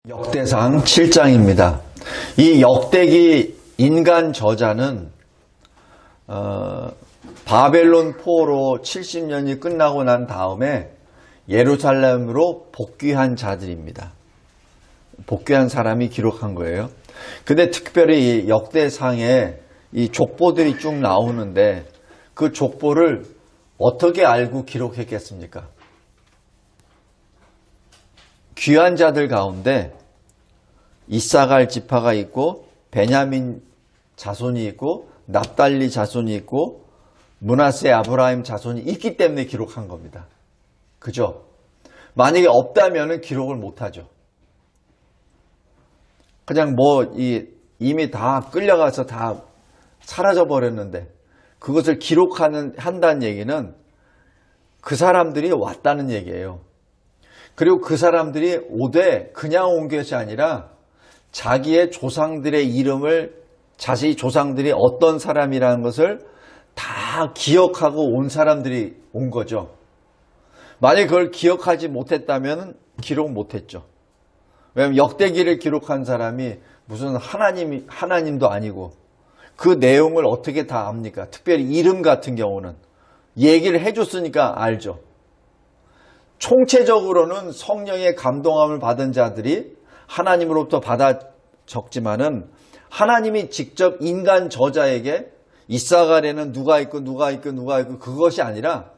역대상 7장입니다. 이 역대기 인간 저자는 바벨론 포로 70년이 끝나고 난 다음에 예루살렘으로 복귀한 자들입니다. 복귀한 사람이 기록한 거예요. 근데 특별히 이 역대상에 이 족보들이 쭉 나오는데 그 족보를 어떻게 알고 기록했겠습니까? 귀한 자들 가운데 이사갈 지파가 있고 베냐민 자손이 있고 납달리 자손이 있고 므낫세 아브라임 자손이 있기 때문에 기록한 겁니다. 그죠? 만약에 없다면 기록을 못하죠. 그냥 이미 다 끌려가서 다 사라져 버렸는데 그것을 한다는 얘기는 그 사람들이 왔다는 얘기예요. 그리고 그 사람들이 오되 그냥 온 것이 아니라 자기의 조상들의 이름을 자세히 조상들이 어떤 사람이라는 것을 다 기억하고 온 사람들이 온 거죠. 만약에 그걸 기억하지 못했다면 기록 못했죠. 왜냐하면 역대기를 기록한 사람이 무슨 하나님도 아니고 그 내용을 어떻게 다 압니까? 특별히 이름 같은 경우는 얘기를 해줬으니까 알죠. 총체적으로는 성령의 감동함을 받은 자들이 하나님으로부터 받아 적지만은 하나님이 직접 인간 저자에게 이사갈에는 누가 있고 그것이 아니라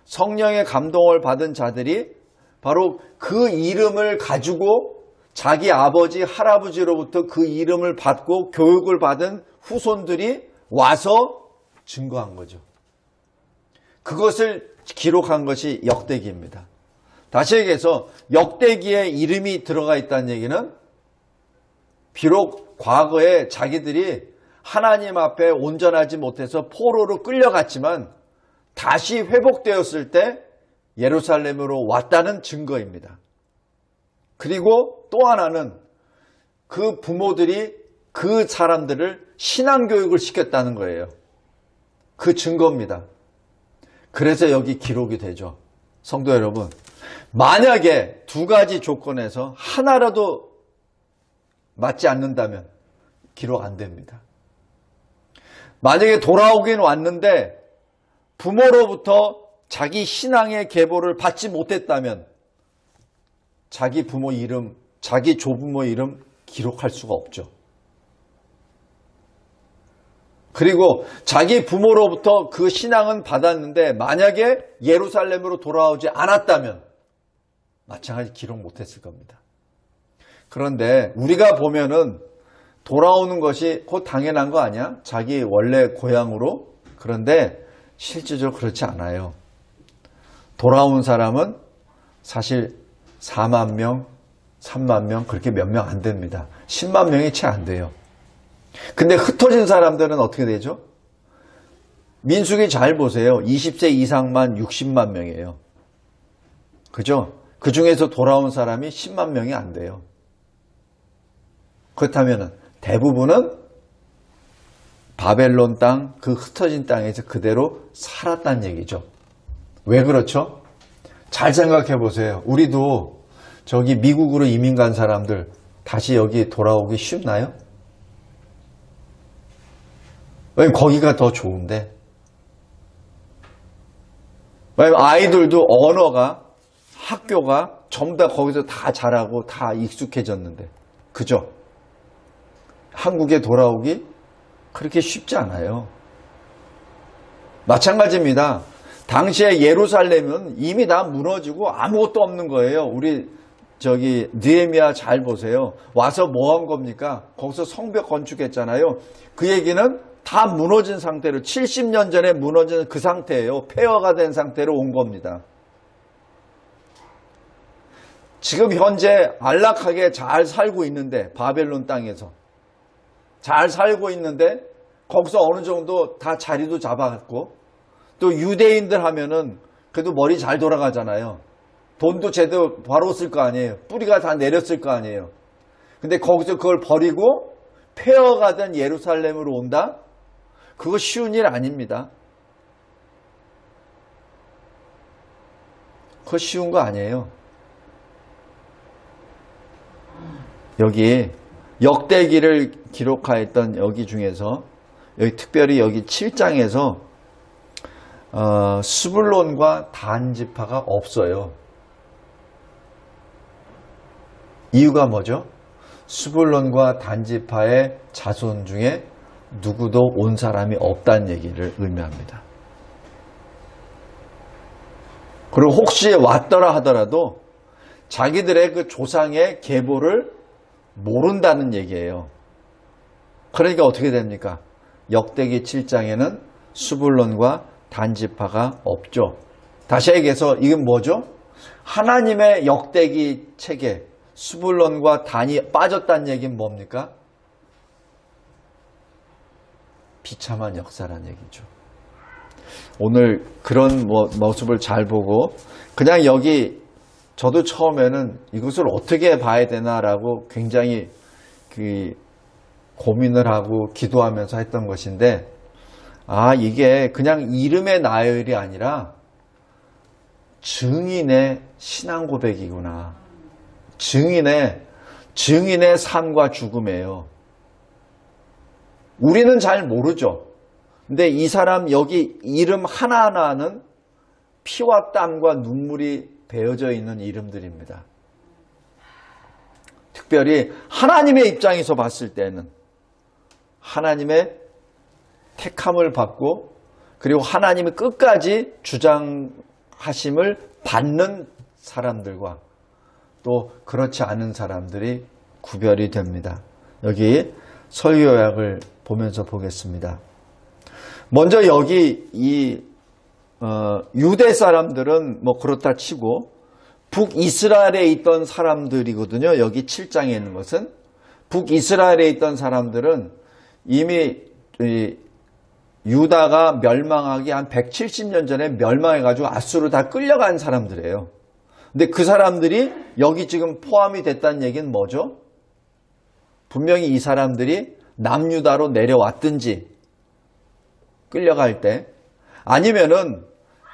성령의 감동을 받은 자들이 바로 그 이름을 가지고 자기 아버지 할아버지로부터 그 이름을 받고 교육을 받은 후손들이 와서 증거한 거죠. 그것을 기록한 것이 역대기입니다. 다시 얘기해서 역대기에 이름이 들어가 있다는 얘기는 비록 과거에 자기들이 하나님 앞에 온전하지 못해서 포로로 끌려갔지만 다시 회복되었을 때 예루살렘으로 왔다는 증거입니다. 그리고 또 하나는 그 부모들이 그 사람들을 신앙교육을 시켰다는 거예요. 그 증거입니다. 그래서 여기 기록이 되죠. 성도 여러분, 만약에 두 가지 조건에서 하나라도 맞지 않는다면 기록 안 됩니다. 만약에 돌아오긴 왔는데 부모로부터 자기 신앙의 계보를 받지 못했다면 자기 부모 이름, 자기 조부모 이름 기록할 수가 없죠. 그리고 자기 부모로부터 그 신앙은 받았는데 만약에 예루살렘으로 돌아오지 않았다면 마찬가지 기록 못했을 겁니다. 그런데 우리가 보면은 돌아오는 것이 곧 당연한 거 아니야? 자기 원래 고향으로. 그런데 실제적으로 그렇지 않아요. 돌아온 사람은 사실 4만 명, 3만 명 그렇게 몇 명 안 됩니다. 10만 명이 채 안 돼요. 근데 흩어진 사람들은 어떻게 되죠? 민수기 잘 보세요. 20세 이상만 60만 명이에요. 그죠? 그 중에서 돌아온 사람이 10만 명이 안 돼요. 그렇다면 대부분은 바벨론 땅, 그 흩어진 땅에서 그대로 살았다는 얘기죠. 왜 그렇죠? 잘 생각해 보세요. 우리도 저기 미국으로 이민 간 사람들 다시 여기 돌아오기 쉽나요? 왜냐면 거기가 더 좋은데. 왜냐면 아이들도 언어가, 학교가 전부 다 거기서 다 잘하고 다 익숙해졌는데. 그죠? 한국에 돌아오기 그렇게 쉽지 않아요. 마찬가지입니다. 당시에 예루살렘은 이미 다 무너지고 아무것도 없는 거예요. 우리 저기 느헤미야 잘 보세요. 와서 뭐 한 겁니까? 거기서 성벽 건축했잖아요. 그 얘기는 다 무너진 상태로 70년 전에 무너진 그 상태예요. 폐허가 된 상태로 온 겁니다. 지금 현재 안락하게 잘 살고 있는데 바벨론 땅에서 잘 살고 있는데 거기서 어느 정도 다 자리도 잡아갔고 또 유대인들 하면은 그래도 머리 잘 돌아가잖아요. 돈도 제대로 벌었을 거 아니에요. 뿌리가 다 내렸을 거 아니에요. 근데 거기서 그걸 버리고 폐허가 된 예루살렘으로 온다? 그거 쉬운 일 아닙니다. 그거 쉬운 거 아니에요. 여기 역대기를 기록하였던 여기 중에서 여기 특별히 여기 7장에서 스불론과 단 지파가 없어요. 이유가 뭐죠? 스불론과 단 지파의 자손 중에 누구도 온 사람이 없다는 얘기를 의미합니다. 그리고 혹시 왔더라 하더라도 자기들의 그 조상의 계보를 모른다는 얘기예요. 그러니까 어떻게 됩니까? 역대기 7장에는 스불론과 단 지파가 없죠. 다시 얘기해서 이건 뭐죠? 하나님의 역대기 책에 스불론과 단이 빠졌다는 얘기는 뭡니까? 비참한 역사란 얘기죠. 오늘 그런 모습을 잘 보고 그냥 여기 저도 처음에는 이것을 어떻게 봐야 되나라고 굉장히 고민을 하고 기도하면서 했던 것인데 이게 그냥 이름의 나열이 아니라 증인의 신앙 고백이구나. 증인의 삶과 죽음이에요. 우리는 잘 모르죠. 근데 이 사람 여기 이름 하나하나는 피와 땀과 눈물이 베어져 있는 이름들입니다. 특별히 하나님의 입장에서 봤을 때는 하나님의 택함을 받고 그리고 하나님이 끝까지 주장하심을 받는 사람들과 또 그렇지 않은 사람들이 구별이 됩니다. 여기 설교약을 보면서 보겠습니다. 먼저 여기 이 유대 사람들은 그렇다 치고 북이스라엘에 있던 사람들이거든요. 여기 7장에 있는 것은 북이스라엘에 있던 사람들은 이미 유다가 멸망하기 한 170년 전에 멸망해가지고 아수르로 다 끌려간 사람들이에요. 근데 그 사람들이 여기 지금 포함이 됐다는 얘기는 뭐죠? 분명히 이 사람들이 남유다로 내려왔든지 끌려갈 때 아니면은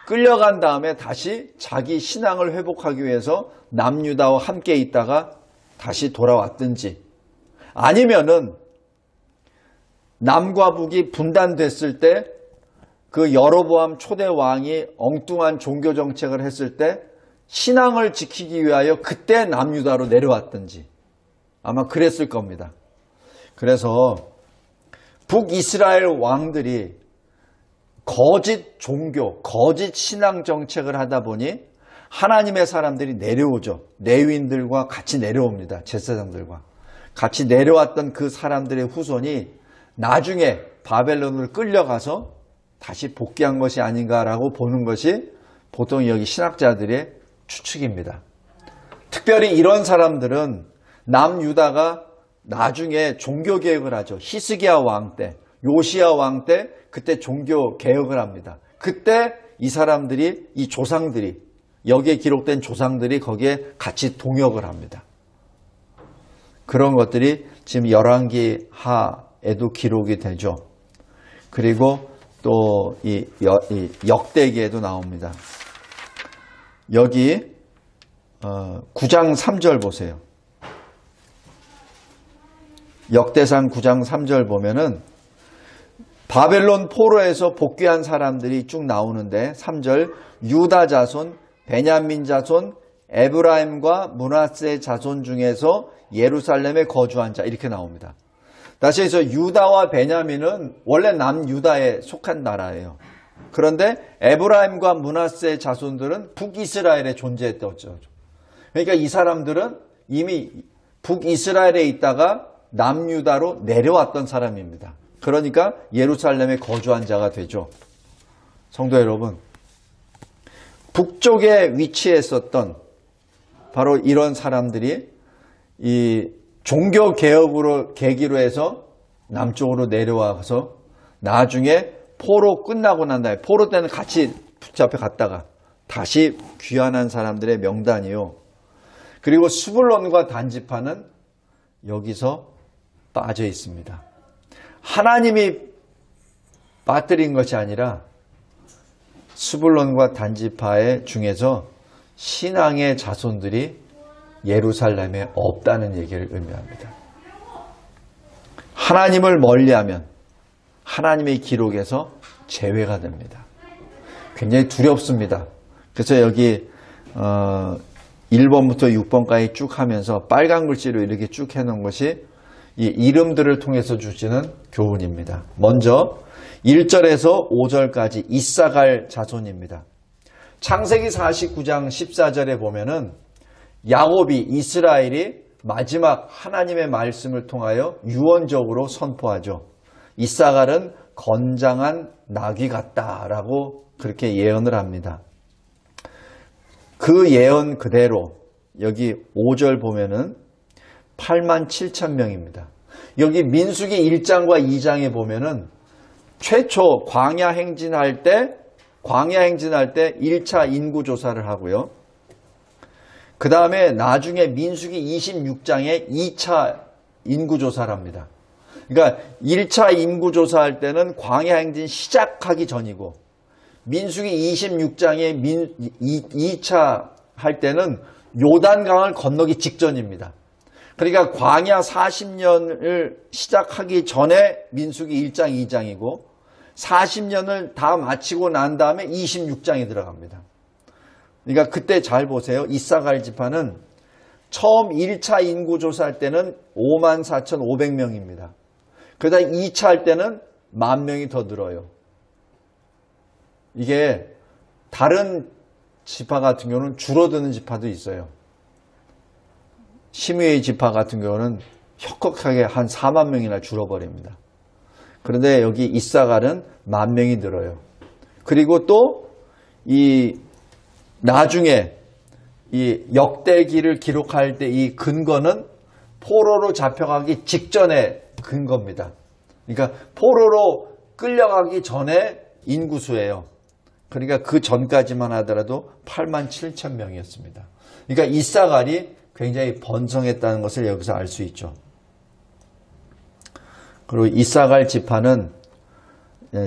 끌려간 다음에 다시 자기 신앙을 회복하기 위해서 남유다와 함께 있다가 다시 돌아왔든지 아니면은 남과 북이 분단됐을 때 그 여로보암 초대 왕이 엉뚱한 종교 정책을 했을 때 신앙을 지키기 위하여 그때 남유다로 내려왔든지 아마 그랬을 겁니다. 그래서 북이스라엘 왕들이 거짓 종교, 거짓 신앙 정책을 하다 보니 하나님의 사람들이 내려오죠. 레위인들과 같이 내려옵니다. 제사장들과 같이 내려왔던 그 사람들의 후손이 나중에 바벨론을 끌려가서 다시 복귀한 것이 아닌가라고 보는 것이 보통 여기 신학자들의 추측입니다. 특별히 이런 사람들은 남유다가 나중에 종교개혁을 하죠. 히스기야 왕 때, 요시야 왕 때 그때 종교개혁을 합니다. 그때 이 사람들이, 이 조상들이, 여기에 기록된 조상들이 거기에 같이 동역을 합니다. 그런 것들이 지금 열왕기 하에도 기록이 되죠. 그리고 또 이 역대기에도 나옵니다. 여기 9장 3절 보세요. 역대상 9장 3절 보면은 바벨론 포로에서 복귀한 사람들이 쭉 나오는데 3절 유다 자손, 베냐민 자손, 에브라임과 므낫세 자손 중에서 예루살렘에 거주한 자 이렇게 나옵니다. 다시 해서 유다와 베냐민은 원래 남유다에 속한 나라예요. 그런데 에브라임과 므낫세 자손들은 북이스라엘에 존재했었죠. 그러니까 이 사람들은 이미 북이스라엘에 있다가 남유다로 내려왔던 사람입니다. 그러니까 예루살렘에 거주한 자가 되죠. 성도 여러분, 북쪽에 위치했었던 바로 이런 사람들이 이 종교 개혁으로 계기로 해서 남쪽으로 내려와서 나중에 포로 끝나고 난 다음에 포로 때는 같이 붙잡혀 갔다가 다시 귀환한 사람들의 명단이요. 그리고 스불론과 단지파는 여기서 빠져 있습니다. 하나님이 빠뜨린 것이 아니라 스불론과 단지파의 중에서 신앙의 자손들이 예루살렘에 없다는 얘기를 의미합니다. 하나님을 멀리하면 하나님의 기록에서 제외가 됩니다. 굉장히 두렵습니다. 그래서 여기 1번부터 6번까지 쭉 하면서 빨간 글씨로 이렇게 쭉 해놓은 것이 이 이름들을 통해서 주시는 교훈입니다. 먼저 1절에서 5절까지 이사갈 자손입니다. 창세기 49장 14절에 보면은 야곱이 이스라엘이 마지막 하나님의 말씀을 통하여 유언적으로 선포하죠. 이사갈은 건장한 나귀 같다라고 그렇게 예언을 합니다. 그 예언 그대로 여기 5절 보면은 8만 7천 명입니다. 여기 민수기 1장과 2장에 보면은 최초 광야 행진할 때 1차 인구 조사를 하고요. 그 다음에 나중에 민수기 26장에 2차 인구 조사를 합니다. 그러니까 1차 인구 조사할 때는 광야 행진 시작하기 전이고 민수기 26장에 2차 할 때는 요단강을 건너기 직전입니다. 그러니까 광야 40년을 시작하기 전에 민수기 1장 2장이고 40년을 다 마치고 난 다음에 26장에 들어갑니다. 그러니까 그때 잘 보세요. 이사갈 지파는 처음 1차 인구 조사할 때는 54,500명입니다. 그러다 2차 할 때는 10,000명이 더 늘어요. 이게 다른 지파 같은 경우는 줄어드는 지파도 있어요. 시므의 지파 같은 경우는 혁혁하게 한 4만 명이나 줄어버립니다. 그런데 여기 이사갈은 10,000명이 늘어요. 그리고 또 이 나중에 이 역대기를 기록할 때 이 근거는 포로로 잡혀가기 직전의 근거입니다. 그러니까 포로로 끌려가기 전에 인구수예요. 그러니까 그 전까지만 하더라도 8만 7천 명이었습니다. 그러니까 이사갈이 굉장히 번성했다는 것을 여기서 알 수 있죠. 그리고 이사갈 지파는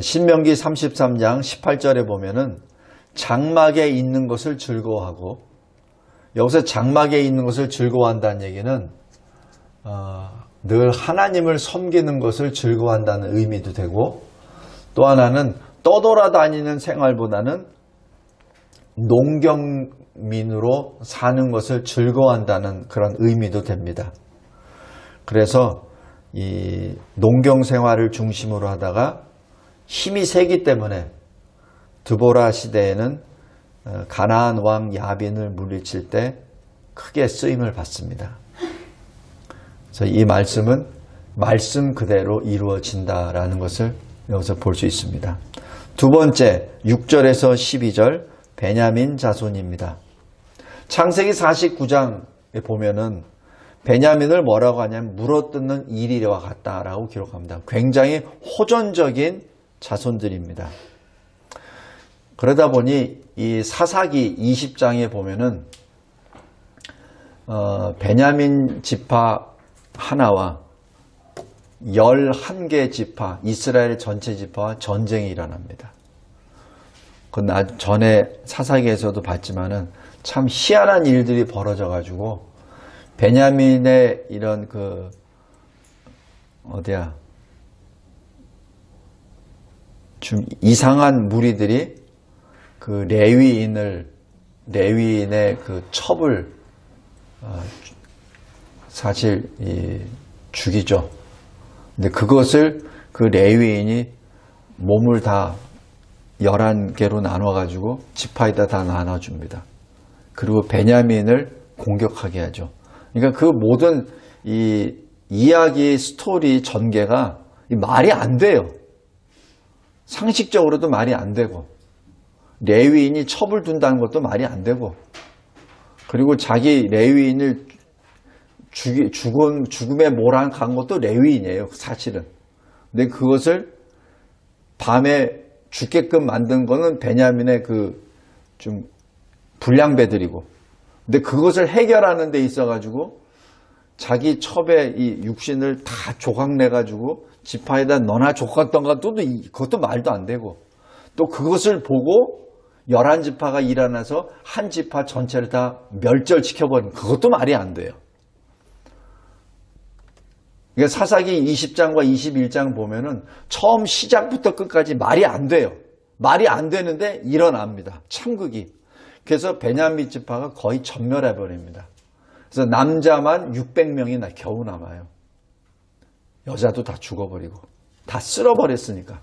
신명기 33장 18절에 보면은 장막에 있는 것을 즐거워하고, 여기서 장막에 있는 것을 즐거워한다는 얘기는 늘 하나님을 섬기는 것을 즐거워한다는 의미도 되고, 또 하나는 떠돌아다니는 생활보다는 농경민으로 사는 것을 즐거워한다는 그런 의미도 됩니다. 그래서 이 농경 생활을 중심으로 하다가 힘이 세기 때문에 드보라 시대에는 가나안 왕 야빈을 물리칠 때 크게 쓰임을 받습니다. 그래서 이 말씀은 말씀 그대로 이루어진다라는 것을 여기서 볼 수 있습니다. 두 번째 6절에서 12절 베냐민 자손입니다. 창세기 49장에 보면은 베냐민을 뭐라고 하냐면 물어뜯는 이리와 같다라고 기록합니다. 굉장히 호전적인 자손들입니다. 그러다 보니 이 사사기 20장에 보면은 베냐민 지파 하나와 11개 지파, 이스라엘 전체 지파와 전쟁이 일어납니다. 그건 전에 사사기에서도 봤지만은 참 희한한 일들이 벌어져가지고 베냐민의 이런 좀 이상한 무리들이 그 레위인의 그 첩을 사실 죽이죠. 근데 그것을 그 레위인이 몸을 다 11개로 나눠가지고 지파에다 다 나눠줍니다. 그리고 베냐민을 공격하게 하죠. 그러니까 그 모든 이 이야기 스토리 전개가 말이 안 돼요. 상식적으로도 말이 안 되고, 레위인이 첩을 둔다는 것도 말이 안 되고, 그리고 자기 레위인을 죽음에 몰아간 것도 레위인이에요, 사실은. 근데 그것을 밤에 죽게끔 만든 거는 베냐민의 좀 불량배들이고, 근데 그것을 해결하는 데 있어가지고 자기 첩의 이 육신을 다 조각내가지고 지파에다 너나 줬던 것도 그것도 말도 안 되고, 또 그것을 보고 11지파가 일어나서 한 지파 전체를 다 멸절시켜버린, 그것도 말이 안 돼요. 그러니까 사사기 20장과 21장 보면은 처음 시작부터 끝까지 말이 안 돼요. 말이 안 되는데 일어납니다. 참극이. 그래서 베냐민 지파가 거의 전멸해 버립니다. 그래서 남자만 600명이 겨우 남아요. 여자도 다 죽어버리고 다 쓸어버렸으니까.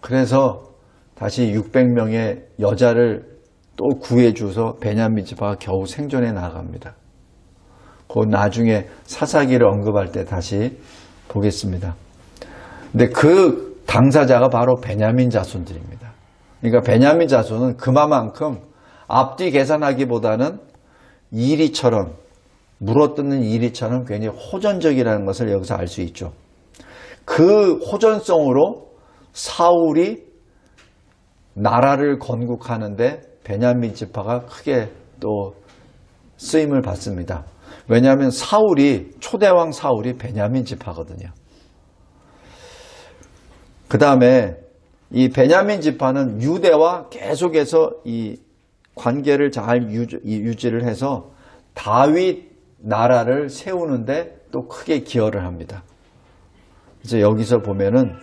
그래서 다시 600명의 여자를 또 구해줘서 베냐민 지파가 겨우 생존해 나갑니다. 그 나중에 사사기를 언급할 때 다시 보겠습니다. 근데 그 당사자가 바로 베냐민 자손들입니다. 그러니까 베냐민 자손은 그만큼 앞뒤 계산하기보다는 이리처럼, 물어뜯는 이리처럼 굉장히 호전적이라는 것을 여기서 알 수 있죠. 그 호전성으로 사울이 나라를 건국하는데 베냐민 지파가 크게 또 쓰임을 받습니다. 왜냐하면 초대왕 사울이 베냐민 지파거든요. 그 다음에 이 베냐민 지파는 유대와 계속해서 이 관계를 잘 유지를 해서 다윗 나라를 세우는데 또 크게 기여를 합니다. 이제 여기서 보면은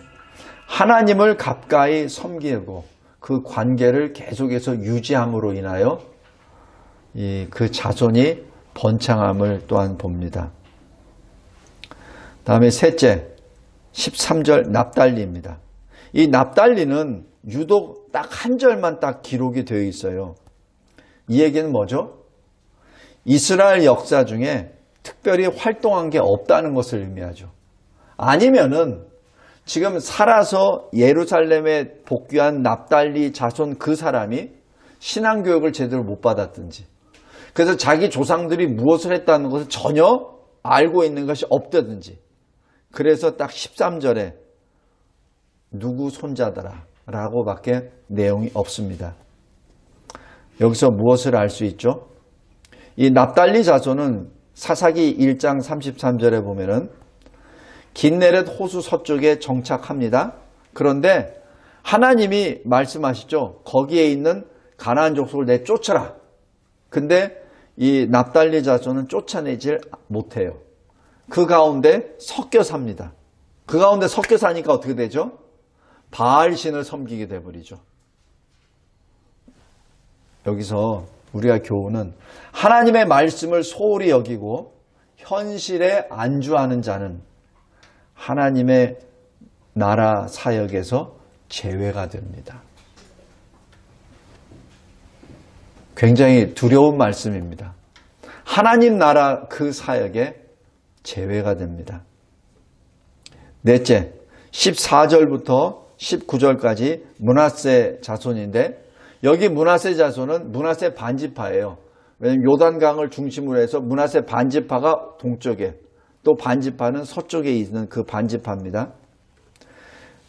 하나님을 가까이 섬기고 그 관계를 계속해서 유지함으로 인하여 그 자손이 번창함을 또한 봅니다. 다음에 셋째, 13절 납달리입니다. 이 납달리는 유독 딱 한 절만 딱 기록이 되어 있어요. 이 얘기는 뭐죠? 이스라엘 역사 중에 특별히 활동한 게 없다는 것을 의미하죠. 아니면은 지금 살아서 예루살렘에 복귀한 납달리 자손 그 사람이 신앙교육을 제대로 못 받았든지, 그래서 자기 조상들이 무엇을 했다는 것을 전혀 알고 있는 것이 없다든지, 그래서 딱 13절에 누구 손자더라 라고 밖에 내용이 없습니다. 여기서 무엇을 알 수 있죠? 이 납달리 자손은 사사기 1장 33절에 보면은 긴네렛 호수 서쪽에 정착합니다. 그런데 하나님이 말씀하시죠. 거기에 있는 가나안 족속을 내쫓아라. 근데 이 납달리 자손은 쫓아내질 못해요. 그 가운데 섞여 삽니다. 그 가운데 섞여 사니까 어떻게 되죠? 바알신을 섬기게 돼버리죠. 여기서 우리가 교훈은 하나님의 말씀을 소홀히 여기고 현실에 안주하는 자는 하나님의 나라 사역에서 제외가 됩니다. 굉장히 두려운 말씀입니다. 하나님 나라 그 사역에 제외가 됩니다. 넷째, 14절부터 19절까지 므낫세 자손인데, 여기 므낫세 자손은 므낫세 반지파예요. 왜냐하면 요단강을 중심으로 해서 므낫세 반지파가 동쪽에, 또 반지파는 서쪽에 있는 그 반지파입니다.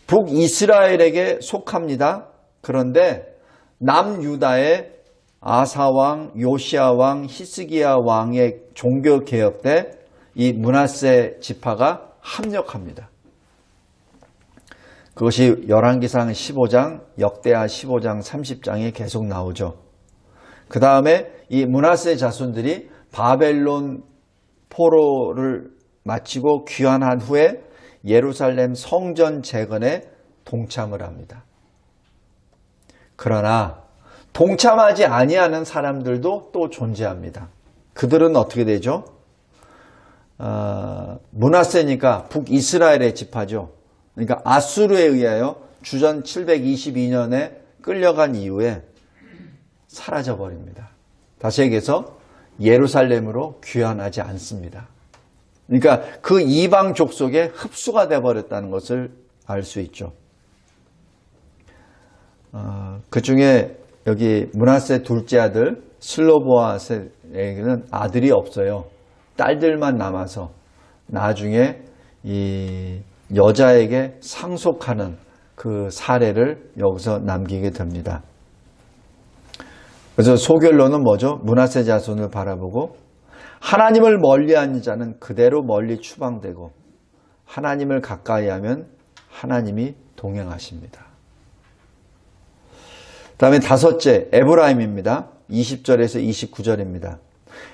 북이스라엘에게 속합니다. 그런데 남유다의 아사왕, 요시아왕, 히스기야 왕의 종교개혁 때 이 므낫세 지파가 합력합니다. 그것이 열왕기상 15장, 역대하 15장, 30장에 계속 나오죠. 그 다음에 이 므낫세 자손들이 바벨론 포로를 마치고 귀환한 후에 예루살렘 성전 재건에 동참을 합니다. 그러나 동참하지 아니하는 사람들도 또 존재합니다. 그들은 어떻게 되죠? 므낫세니까 북이스라엘의 지파죠. 그러니까 아수르에 의하여 주전 722년에 끌려간 이후에 사라져버립니다. 다시 얘기해서 예루살렘으로 귀환하지 않습니다. 그러니까 그 이방 족속에 흡수가 되어버렸다는 것을 알 수 있죠. 그 중에 여기 므낫세 둘째 아들 슬로보아스에게는 아들이 없어요. 딸들만 남아서 나중에 이 여자에게 상속하는 그 사례를 여기서 남기게 됩니다. 그래서 소결론은 뭐죠? 므낫세 자손을 바라보고 하나님을 멀리하는 자는 그대로 멀리 추방되고 하나님을 가까이하면 하나님이 동행하십니다. 다음에 다섯째, 에브라임입니다. 20절에서 29절입니다.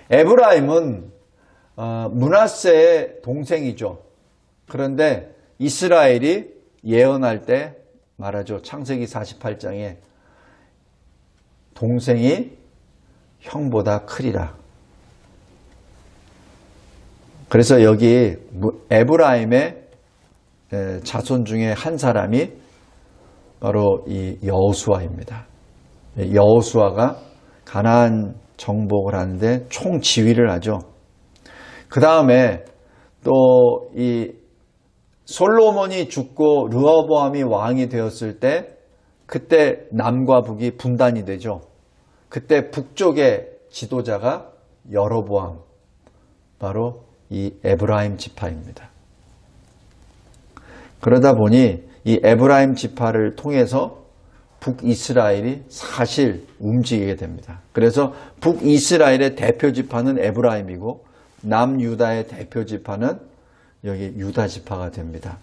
에브라임은 므낫세의 동생이죠. 그런데 이스라엘이 예언할 때 말하죠. 창세기 48장에 동생이 형보다 크리라. 그래서 여기 에브라임의 자손 중에 한 사람이 바로 이 여호수아입니다. 여호수아가 가나안 정복을 하는데 총지휘를 하죠. 그 다음에 또 이 솔로몬이 죽고 르호보암이 왕이 되었을 때 그때 남과 북이 분단이 되죠. 그때 북쪽의 지도자가 여로보암, 바로 이 에브라임 지파입니다. 그러다 보니 이 에브라임 지파를 통해서 북이스라엘이 사실 움직이게 됩니다. 그래서 북이스라엘의 대표 지파는 에브라임이고 남유다의 대표 지파는 여기 유다 지파가 됩니다.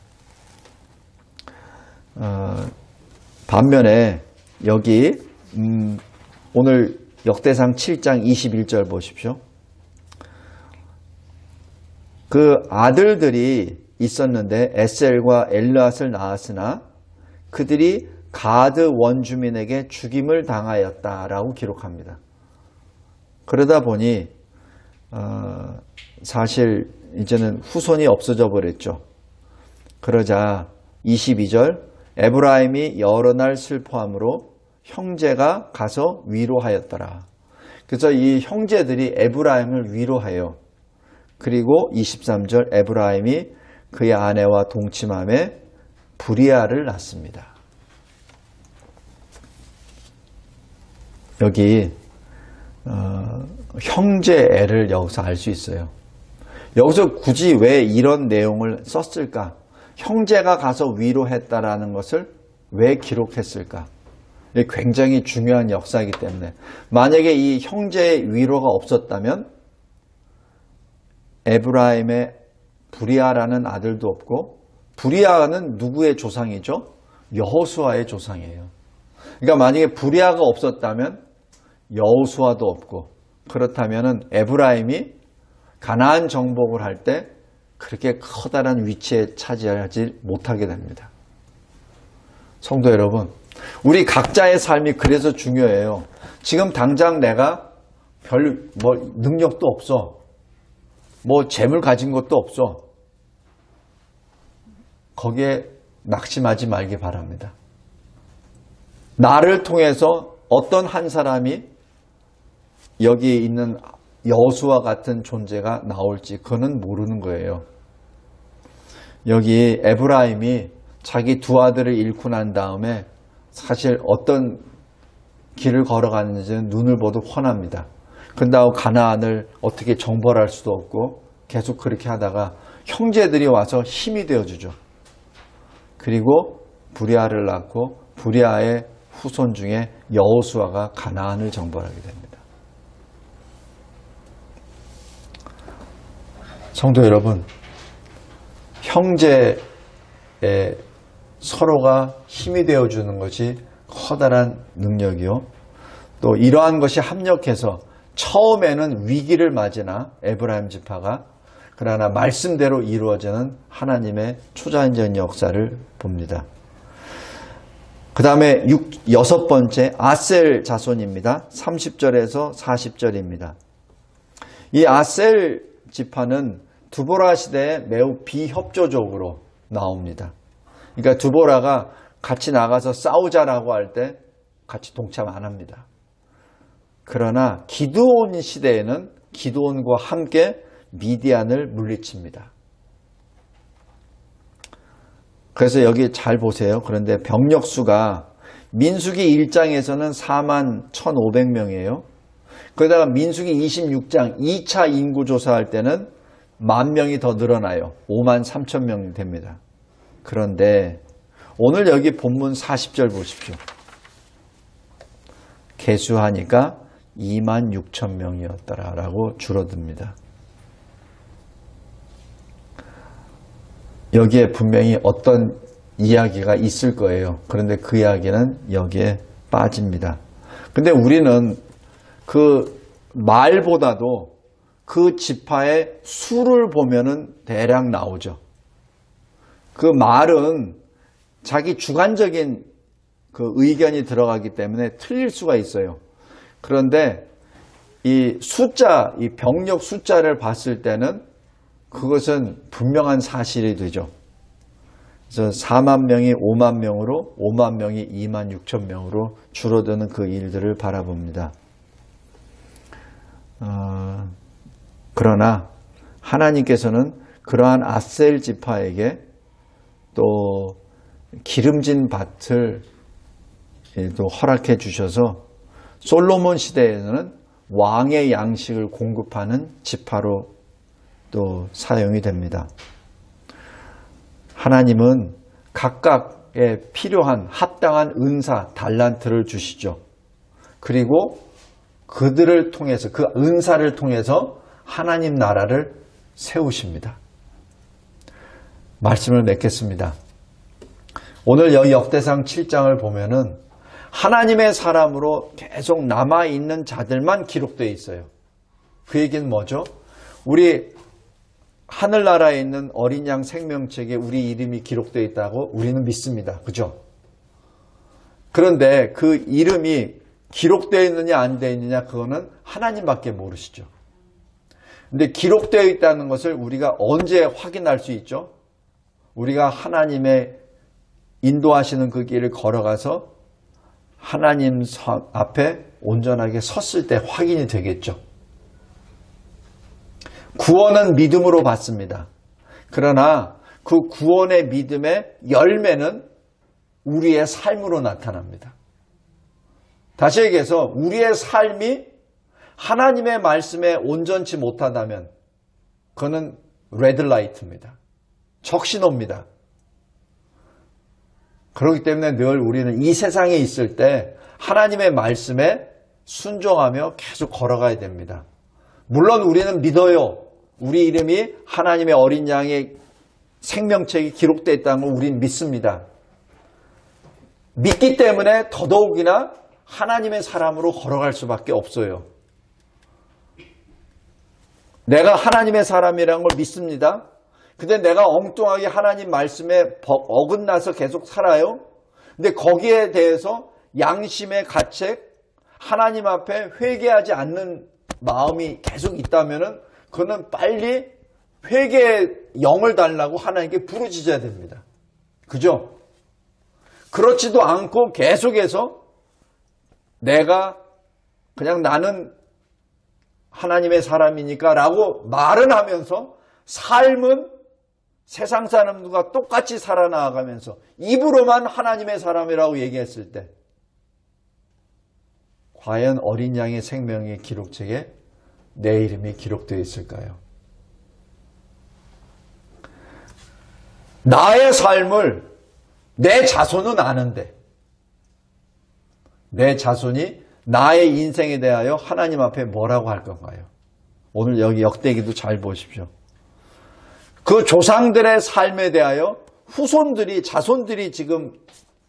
반면에 여기 오늘 역대상 7장 21절 보십시오. 그 아들들이 있었는데 에셀과 엘르앗을 낳았으나 그들이 가드 원주민에게 죽임을 당하였다라고 기록합니다. 그러다 보니 사실 이제는 후손이 없어져 버렸죠. 그러자 22절 에브라임이 여러 날 슬퍼함으로 형제가 가서 위로하였더라. 그래서 이 형제들이 에브라임을 위로하여 그리고 23절 에브라임이 그의 아내와 동침함에 브리아를 낳습니다. 여기 형제애를 여기서 알 수 있어요. 여기서 굳이 왜 이런 내용을 썼을까? 형제가 가서 위로했다라는 것을 왜 기록했을까? 이게 굉장히 중요한 역사이기 때문에 만약에 이 형제의 위로가 없었다면 에브라임의 브리아라는 아들도 없고 브리아는 누구의 조상이죠? 여호수아의 조상이에요. 그러니까 만약에 브리아가 없었다면 여호수아도 없고 그렇다면 에브라임이 가나안 정복을 할 때 그렇게 커다란 위치에 차지하지 못하게 됩니다. 성도 여러분, 우리 각자의 삶이 그래서 중요해요. 지금 당장 내가 별 능력도 없어. 재물 가진 것도 없어. 거기에 낙심하지 말기 바랍니다. 나를 통해서 어떤 한 사람이 여기에 있는 여호수아 같은 존재가 나올지 그거는 모르는 거예요. 여기 에브라임이 자기 두 아들을 잃고 난 다음에 사실 어떤 길을 걸어가는지는 눈을 봐도 훤합니다. 그런다고 가나안을 어떻게 정벌할 수도 없고 계속 그렇게 하다가 형제들이 와서 힘이 되어주죠. 그리고 브리아를 낳고 브리아의 후손 중에 여호수아가 가나안을 정벌하게 됩니다. 성도 여러분, 형제의 서로가 힘이 되어주는 것이 커다란 능력이요. 또 이러한 것이 합력해서 처음에는 위기를 맞으나 에브라임 지파가 그러나 말씀대로 이루어지는 하나님의 초자연적인 역사를 봅니다. 그 다음에 여섯 번째 아셀 자손입니다. 30절에서 40절입니다. 이 아셀 지파는 두보라 시대에 매우 비협조적으로 나옵니다. 그러니까 두보라가 같이 나가서 싸우자라고 할 때 같이 동참 안 합니다. 그러나 기드온 시대에는 기드온과 함께 미디안을 물리칩니다. 그래서 여기 잘 보세요. 그런데 병력 수가 민수기 1장에서는 4만 1,500명이에요. 그러다가 민수기 26장 2차 인구 조사할 때는 10,000명이 더 늘어나요. 5만 3천 명 됩니다. 그런데 오늘 여기 본문 40절 보십시오. 계수하니까 2만 6천 명이었더라라고 줄어듭니다. 여기에 분명히 어떤 이야기가 있을 거예요. 그런데 그 이야기는 여기에 빠집니다. 근데 우리는 그 말보다도 그 지파의 수를 보면은 대략 나오죠. 그 말은 자기 주관적인 그 의견이 들어가기 때문에 틀릴 수가 있어요. 그런데 이 숫자, 이 병력 숫자를 봤을 때는 그것은 분명한 사실이 되죠. 그래서 4만 명이 5만 명으로 5만 명이 2만 6천 명으로 줄어드는 그 일들을 바라봅니다. 그러나 하나님께서는 그러한 아셀 지파에게 또 기름진 밭을 또 허락해 주셔서 솔로몬 시대에는 왕의 양식을 공급하는 지파로 또 사용이 됩니다. 하나님은 각각에 필요한 합당한 은사, 달란트를 주시죠. 그리고 그들을 통해서, 그 은사를 통해서 하나님 나라를 세우십니다. 말씀을 맺겠습니다. 오늘 여기 역대상 7장을 보면은 하나님의 사람으로 계속 남아있는 자들만 기록되어 있어요. 그 얘기는 뭐죠? 우리 하늘나라에 있는 어린 양 생명책에 우리 이름이 기록되어 있다고 우리는 믿습니다. 그죠? 그런데 그 이름이 기록되어 있느냐 안 되어 있느냐 그거는 하나님밖에 모르시죠. 근데 기록되어 있다는 것을 우리가 언제 확인할 수 있죠? 우리가 하나님의 인도하시는 그 길을 걸어가서 하나님 앞에 온전하게 섰을 때 확인이 되겠죠. 구원은 믿음으로 받습니다. 그러나 그 구원의 믿음의 열매는 우리의 삶으로 나타납니다. 다시 얘기해서 우리의 삶이 하나님의 말씀에 온전치 못하다면 그거는 레드라이트입니다. 적신호입니다. 그렇기 때문에 늘 우리는 이 세상에 있을 때 하나님의 말씀에 순종하며 계속 걸어가야 됩니다. 물론 우리는 믿어요. 우리 이름이 하나님의 어린 양의 생명책이 기록되어 있다는 걸 우리는 믿습니다. 믿기 때문에 더더욱이나 하나님의 사람으로 걸어갈 수밖에 없어요. 내가 하나님의 사람이라는 걸 믿습니다. 근데 내가 엉뚱하게 하나님 말씀에 어긋나서 계속 살아요. 근데 거기에 대해서 양심의 가책, 하나님 앞에 회개하지 않는 마음이 계속 있다면은 그거는 빨리 회개의 영을 달라고 하나님께 부르짖어야 됩니다. 그죠? 그렇지도 않고 계속해서 내가 그냥 나는 하나님의 사람이니까 라고 말은 하면서 삶은 세상 사람들과 똑같이 살아나가면서 입으로만 하나님의 사람이라고 얘기했을 때 과연 어린 양의 생명의 기록책에 내 이름이 기록되어 있을까요? 나의 삶을 내 자손은 아는데 내 자손이 나의 인생에 대하여 하나님 앞에 뭐라고 할 건가요? 오늘 여기 역대기도 잘 보십시오. 그 조상들의 삶에 대하여 후손들이, 자손들이 지금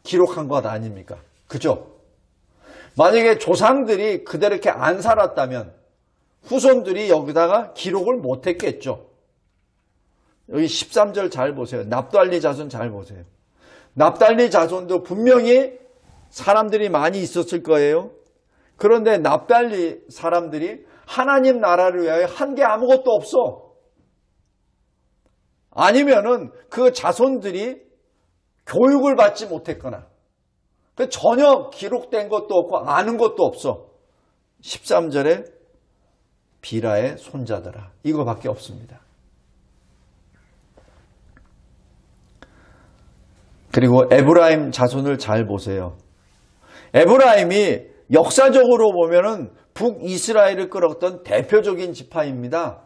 기록한 것 아닙니까? 그죠? 만약에 조상들이 그대로 이렇게 안 살았다면 후손들이 여기다가 기록을 못했겠죠. 여기 13절 잘 보세요. 납달리 자손 잘 보세요. 납달리 자손도 분명히 사람들이 많이 있었을 거예요. 그런데 납달리 사람들이 하나님 나라를 위하여 한 게 아무것도 없어. 아니면은 그 자손들이 교육을 받지 못했거나 전혀 기록된 것도 없고 아는 것도 없어. 13절에 비라의 손자들아 이거밖에 없습니다. 그리고 에브라임 자손을 잘 보세요. 에브라임이 역사적으로 보면은 북이스라엘을 끌었던 대표적인 지파입니다.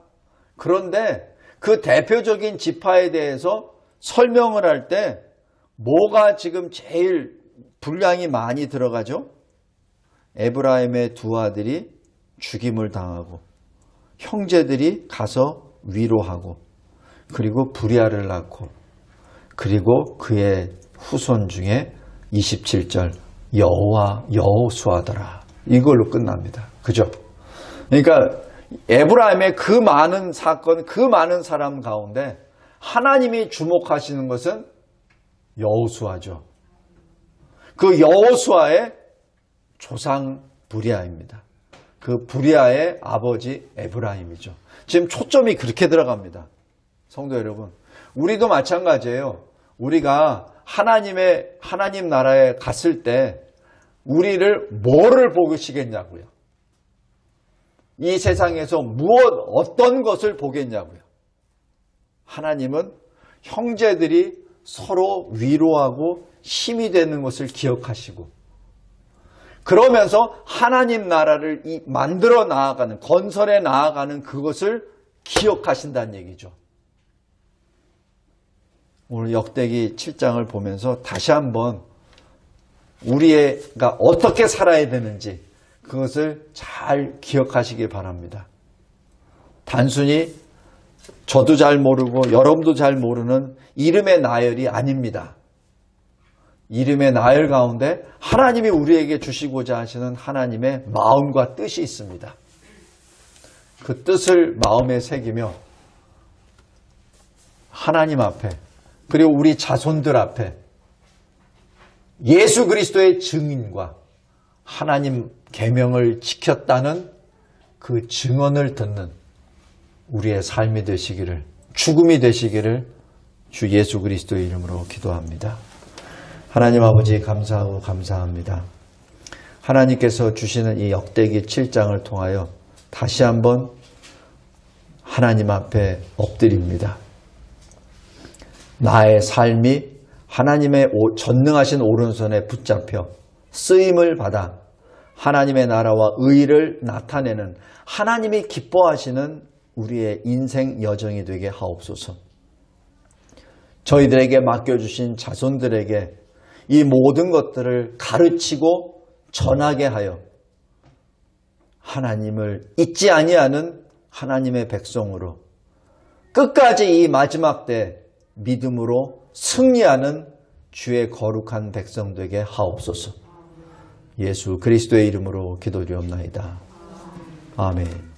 그런데 그 대표적인 지파에 대해서 설명을 할 때 뭐가 지금 제일 분량이 많이 들어가죠? 에브라임의 두 아들이 죽임을 당하고 형제들이 가서 위로하고 그리고 부리아를 낳고 그리고 그의 후손 중에 27절 여호수아더라. 이걸로 끝납니다. 그죠? 그러니까 에브라임의 그 많은 사건, 그 많은 사람 가운데 하나님이 주목하시는 것은 여호수아죠. 그 여호수아의 조상 부리아입니다. 그 부리아의 아버지 에브라임이죠. 지금 초점이 그렇게 들어갑니다. 성도 여러분, 우리도 마찬가지예요. 우리가 하나님 나라에 갔을 때 우리를 뭐를 보시겠냐고요. 이 세상에서 어떤 것을 보겠냐고요. 하나님은 형제들이 서로 위로하고 힘이 되는 것을 기억하시고, 그러면서 하나님 나라를 만들어 나아가는, 건설해 나아가는 그것을 기억하신다는 얘기죠. 오늘 역대기 7장을 보면서 다시 한번 우리가 어떻게 살아야 되는지 그것을 잘 기억하시기 바랍니다. 단순히 저도 잘 모르고 여러분도 잘 모르는 이름의 나열이 아닙니다. 이름의 나열 가운데 하나님이 우리에게 주시고자 하시는 하나님의 마음과 뜻이 있습니다. 그 뜻을 마음에 새기며 하나님 앞에, 그리고 우리 자손들 앞에 예수 그리스도의 증인과 하나님 계명을 지켰다는 그 증언을 듣는 우리의 삶이 되시기를, 죽음이 되시기를 주 예수 그리스도의 이름으로 기도합니다. 하나님 아버지, 감사하고 감사합니다. 하나님께서 주시는 이 역대기 7장을 통하여 다시 한번 하나님 앞에 엎드립니다. 나의 삶이 하나님의 전능하신 오른손에 붙잡혀 쓰임을 받아 하나님의 나라와 의를 나타내는, 하나님이 기뻐하시는 우리의 인생 여정이 되게 하옵소서. 저희들에게 맡겨주신 자손들에게 이 모든 것들을 가르치고 전하게 하여 하나님을 잊지 아니하는 하나님의 백성으로 끝까지 이 마지막 때 믿음으로 승리하는 주의 거룩한 백성 되게 하옵소서. 예수 그리스도의 이름으로 기도드리옵나이다. 아멘.